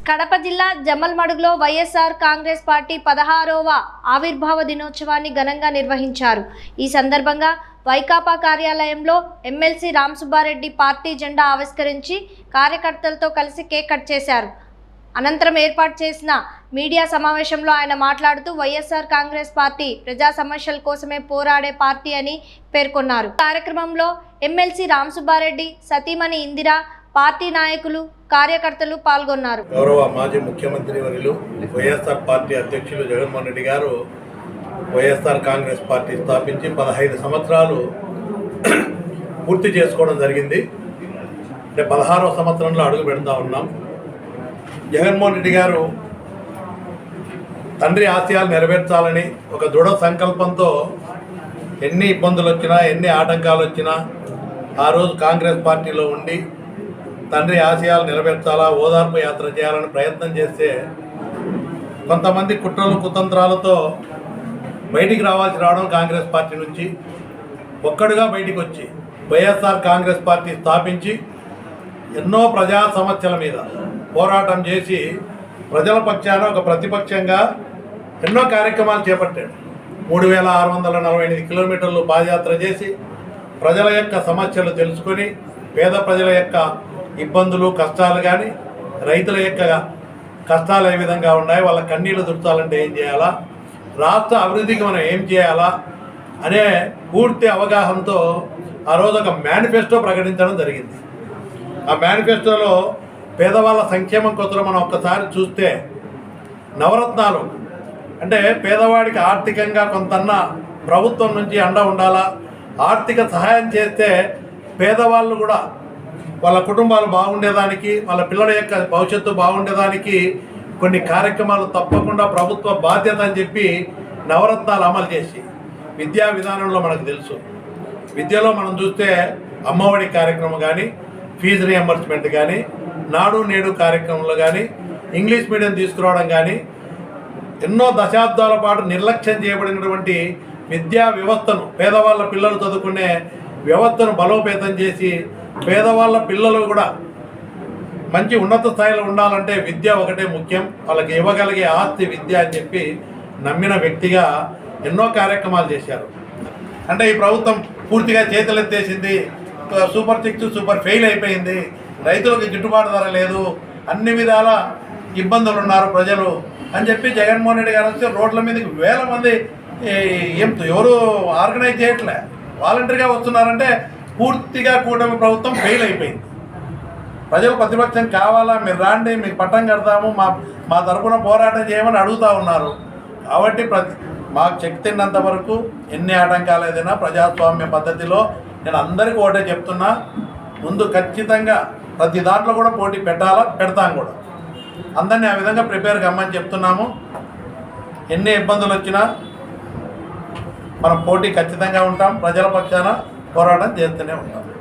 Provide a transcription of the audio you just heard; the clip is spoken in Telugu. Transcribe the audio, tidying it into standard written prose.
కడప జిల్లా జమ్మలమడుగులో వైఎస్ఆర్ కాంగ్రెస్ పార్టీ 16వ ఆవిర్భావ దినోత్సవాన్ని ఘనంగా నిర్వహించారు. ఈ సందర్భంగా వైకాపా కార్యాలయంలో ఎమ్మెల్సీ రామసుబ్బారెడ్డి పార్టీ జెండా ఆవిష్కరించి కార్యకర్తలతో కలిసి కేక్ కట్ చేశారు. అనంతరం ఏర్పాటు చేసిన మీడియా సమావేశంలో ఆయన మాట్లాడుతూ వైఎస్ఆర్ కాంగ్రెస్ పార్టీ ప్రజా సమస్యల కోసమే పోరాడే పార్టీ అని పేర్కొన్నారు. కార్యక్రమంలో ఎమ్మెల్సీ రామసుబ్బారెడ్డి, సతీమణి ఇందిరా, పార్టీ నాయకులు, కార్యకర్తలు పాల్గొన్నారు. గౌరవ మాజీ ముఖ్యమంత్రి వర్యులు వైఎస్ఆర్ పార్టీ అధ్యక్షులు జగన్మోహన్ రెడ్డి గారు వైఎస్ఆర్ కాంగ్రెస్ పార్టీ స్థాపించి 15 సంవత్సరాలు పూర్తి చేసుకోవడం జరిగింది. అంటే 16వ సంవత్సరంలో అడుగు పెడతా ఉన్నాం. జగన్మోహన్ రెడ్డి గారు తండ్రి ఆశయాలు నెరవేర్చాలని ఒక దృఢ సంకల్పంతో ఎన్ని ఇబ్బందులు వచ్చినా, ఎన్ని ఆటంకాలు వచ్చినా ఆ రోజు కాంగ్రెస్ పార్టీలో ఉండి తండ్రి ఆశయాలు నెరవేర్చాలా, ఓదార్పు యాత్ర చేయాలని ప్రయత్నం చేస్తే కొంతమంది కుట్రలు కుతంత్రాలతో బయటికి రావడం కాంగ్రెస్ పార్టీ నుంచి ఒక్కడుగా బయటికి వచ్చి వైఎస్ఆర్ కాంగ్రెస్ పార్టీ స్థాపించి ఎన్నో ప్రజా సమస్యల మీద పోరాటం చేసి ప్రజల పక్షాన ఒక ప్రతిపక్షంగా ఎన్నో కార్యక్రమాలు చేపట్టాడు. 3648 కిలోమీటర్లు పాదయాత్ర చేసి ప్రజల యొక్క సమస్యలు తెలుసుకొని పేద ప్రజల యొక్క ఇబ్బందులు, కష్టాలు కానీ రైతుల యొక్క కష్టాలు ఏ విధంగా ఉన్నాయి, వాళ్ళ కన్నీళ్లు దుర్చాలంటే ఏం చేయాలా, రాష్ట్ర అభివృద్ధికి మనం ఏం చేయాలా అనే పూర్తి అవగాహనతో ఆ రోజు ఒక మేనిఫెస్టో ప్రకటించడం జరిగింది. ఆ మేనిఫెస్టోలో పేదవాళ్ళ సంక్షేమం కోసం మనం ఒక్కసారి చూస్తే నవరత్నాలు అంటే పేదవాడికి ఆర్థికంగా కొంతన్నా ప్రభుత్వం నుంచి అండ ఉండాలా, ఆర్థిక సహాయం చేస్తే పేదవాళ్ళు కూడా వాళ్ళ కుటుంబాలు బాగుండేదానికి, వాళ్ళ పిల్లల యొక్క భవిష్యత్తు బాగుండేదానికి కొన్ని కార్యక్రమాలు తప్పకుండా ప్రభుత్వ బాధ్యత అని చెప్పి నవరత్నాలు అమలు చేసి విద్యా విధానంలో మనకు తెలుసు. విద్యలో మనం చూస్తే అమ్మఒడి కార్యక్రమం కానీ, ఫీజు రియంబర్స్మెంట్ కానీ, నాడు నేడు కార్యక్రమంలో కానీ, ఇంగ్లీష్ మీడియం తీసుకురావడం కానీ ఎన్నో దశాబ్దాల పాటు నిర్లక్ష్యం చేయబడినటువంటి విద్యా వ్యవస్థను, పేదవాళ్ళ పిల్లలు చదువుకునే వ్యవస్థను బలోపేతం చేసి పేదవాళ్ళ పిల్లలు కూడా మంచి ఉన్నత స్థాయిలో ఉండాలంటే విద్య ఒకటే ముఖ్యం, వాళ్ళకి ఇవ్వగలిగే ఆస్తి విద్య అని చెప్పి నమ్మిన వ్యక్తిగా ఎన్నో కార్యక్రమాలు చేశారు. అంటే ఈ ప్రభుత్వం పూర్తిగా చేతులెత్తేసింది, సూపర్ 6 సూపర్ ఫెయిల్ అయిపోయింది, రైతులకు గిట్టుబాటు ధర లేదు, అన్ని విధాల ఇబ్బందులు ఉన్నారు ప్రజలు అని చెప్పి జగన్మోహన్ రెడ్డి గారు వస్తే రోడ్ల మీదకి వేల మంది ఎవరు ఆర్గనైజ్ చేయట్లే, వాలంటరీగా వస్తున్నారంటే పూర్తిగా కూటమి ప్రభుత్వం ఫెయిల్ అయిపోయింది. ప్రజలు ప్రతిపక్షం కావాలా, మీరు రాండి, మీకు పట్టం కడతాము, మా తరఫున పోరాటం చేయమని అడుగుతూ ఉన్నారు. కాబట్టి మాకు శక్తిన్నంత వరకు ఎన్ని ఆటంకాలు ఏదైనా ప్రజాస్వామ్య పద్ధతిలో నేను అందరికీ ఒకటే చెప్తున్నా, ముందు ఖచ్చితంగా ప్రతి దాంట్లో కూడా పోటీ పెడతాం కూడా, అందరినీ ఆ విధంగా ప్రిపేర్ కమ్మని చెప్తున్నాము. ఎన్ని ఇబ్బందులు వచ్చినా మనం పోటీ ఖచ్చితంగా ఉంటాం, ప్రజల పక్షాన పోరాటం చేస్తూనే ఉంటాం.